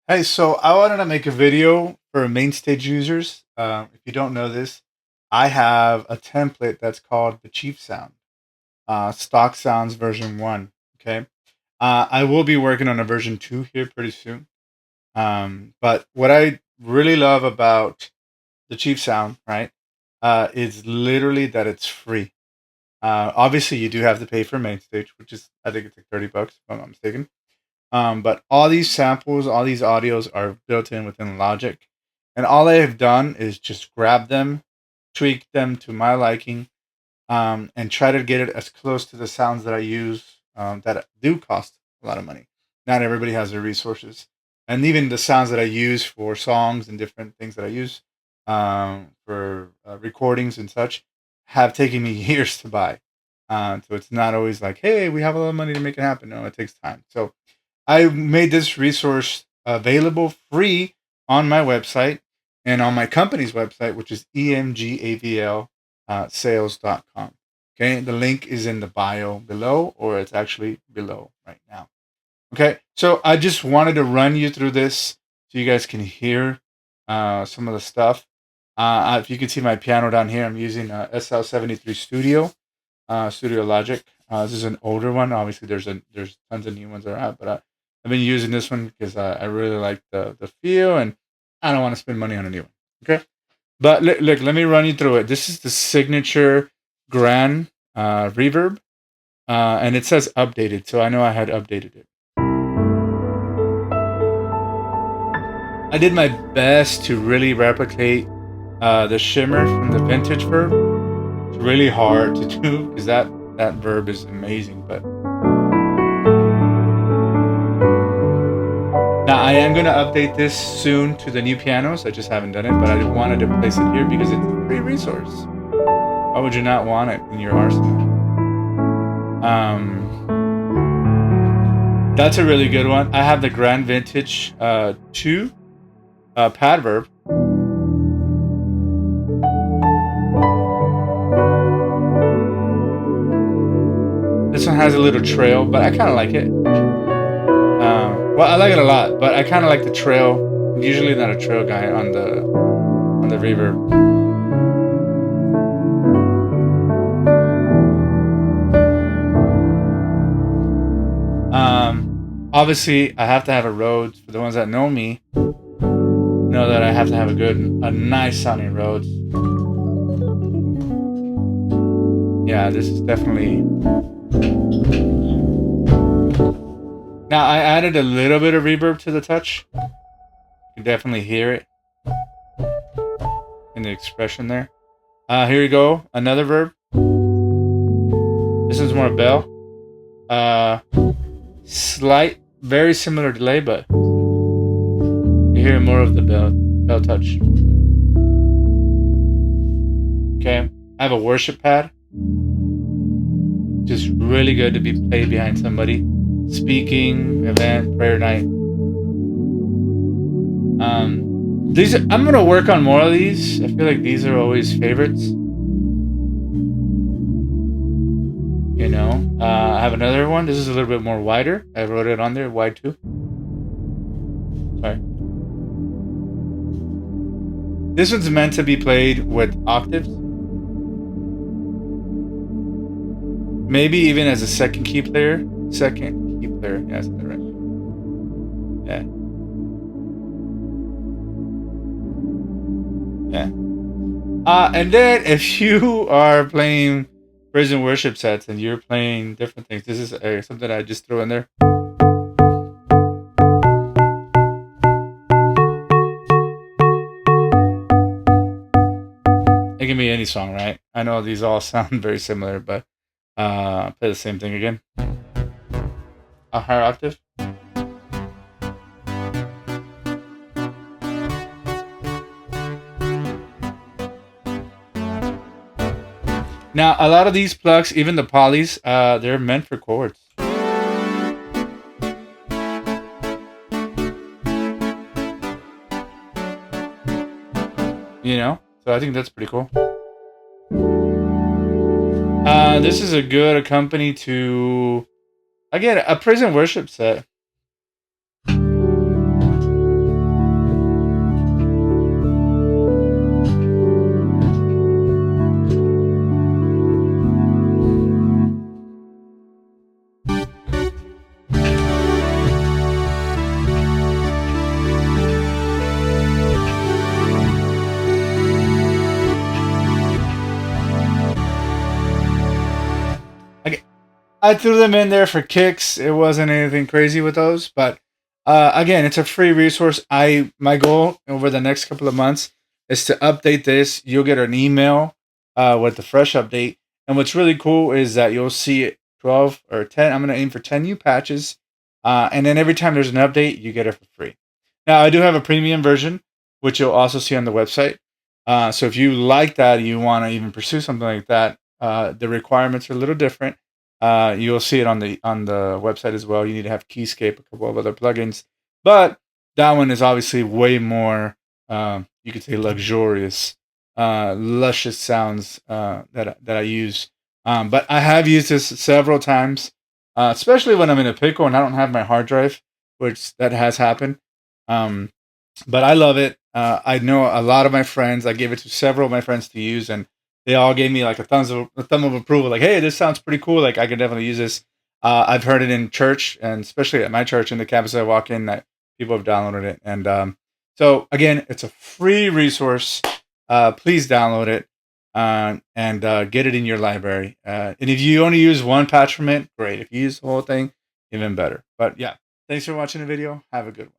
Hey, so I wanted to make a video for MainStage users. If you don't know this, I have a template that's called the Chief Sound, Stock Sounds version 1. Okay. I will be working on a version 2 here pretty soon. But what I really love about the Chief Sound, right, is literally that it's free. Obviously, you do have to pay for MainStage, which is, I think it's like $30, if I'm not mistaken. But all these samples, all these audios are built in within Logic. And all I have done is just grab them, tweak them to my liking, and try to get it as close to the sounds that I use that do cost a lot of money. Not everybody has the resources. And even the sounds that I use for songs and different things that I use for recordings and such have taken me years to buy. So it's not always like, hey, we have a lot of money to make it happen. No, it takes time. So I made this resource available free on my website and on my company's website, which is emgavl sales.com. Okay, the link is in the bio below, or it's actually below right now. Okay, so I just wanted to run you through this so you guys can hear some of the stuff. If you can see my piano down here, I'm using SL73 Studio Logic. This is an older one. Obviously, there's tons of new ones that are out, but I've been using this one because I really like the feel, and I don't want to spend money on a new one. Okay, but look, let me run you through it. This is the signature Grand reverb, and it says updated, so I know I had updated it. I did my best to really replicate the shimmer from the vintage verb. It's really hard to do because that verb is amazing, but now I am going to update this soon to the new pianos. I just haven't done it, but I wanted to place it here because it's a free resource. Why would you not want it in your arsenal? That's a really good one. I have the Grand Vintage 2 pad verb. This one has a little trail, but I kind of like it. Well, I like it a lot, but I kind of like the trail. I'm usually not a trail guy on the reverb. Obviously, I have to have a Rhodes. For the ones that know me, know that I have to have a nice sounding Rhodes. Yeah, this is definitely. Now I added a little bit of reverb to the touch. You can definitely hear it in the expression there. Here you go, another verb. This is more bell. Slight, very similar delay, but you hear more of the bell touch. Okay, I have a worship pad. Just really good to be played behind somebody. Speaking, event, prayer night. I'm gonna work on more of these. I feel like these are always favorites. You know, I have another one. This is a little bit more wider. I wrote it on there, wide too. Sorry. This one's meant to be played with octaves. Maybe even as a second key player. Second key player. Yeah, that's right. Yeah. Yeah. And then if you are playing prison worship sets and you're playing different things, this is something I just throw in there. It can be any song, right? I know these all sound very similar, but play the same thing again. A higher octave. Now, a lot of these plugs, even the polys, they're meant for chords. You know? So I think that's pretty cool. This is a good accompaniment to, again, a praise and worship set. I threw them in there for kicks. It wasn't anything crazy with those, but again, it's a free resource. My goal over the next couple of months is to update this. You'll get an email with the fresh update, and what's really cool is that you'll see it 12 or 10. I'm going to aim for 10 new patches, and then every time there's an update, you get it for free. Now, I do have a premium version, which you'll also see on the website. So if you like that, you want to even pursue something like that, the requirements are a little different. You'll see it on the website as well. You need to have Keyscape, a couple of other plugins, but that one is obviously way more, you could say, luxurious, luscious sounds that I use. But I have used this several times, especially when I'm in a pickle and I don't have my hard drive, which that has happened. Um, but I love it. I know a lot of my friends. I gave it to several of my friends to use, and they all gave me like a thumb of approval. Like, hey, this sounds pretty cool. Like, I could definitely use this. I've heard it in church, and especially at my church in the campus I walk in, that people have downloaded it. And so again, it's a free resource. Please download it and get it in your library. And if you only use one patch from it, great. If you use the whole thing, even better. But yeah, thanks for watching the video. Have a good one.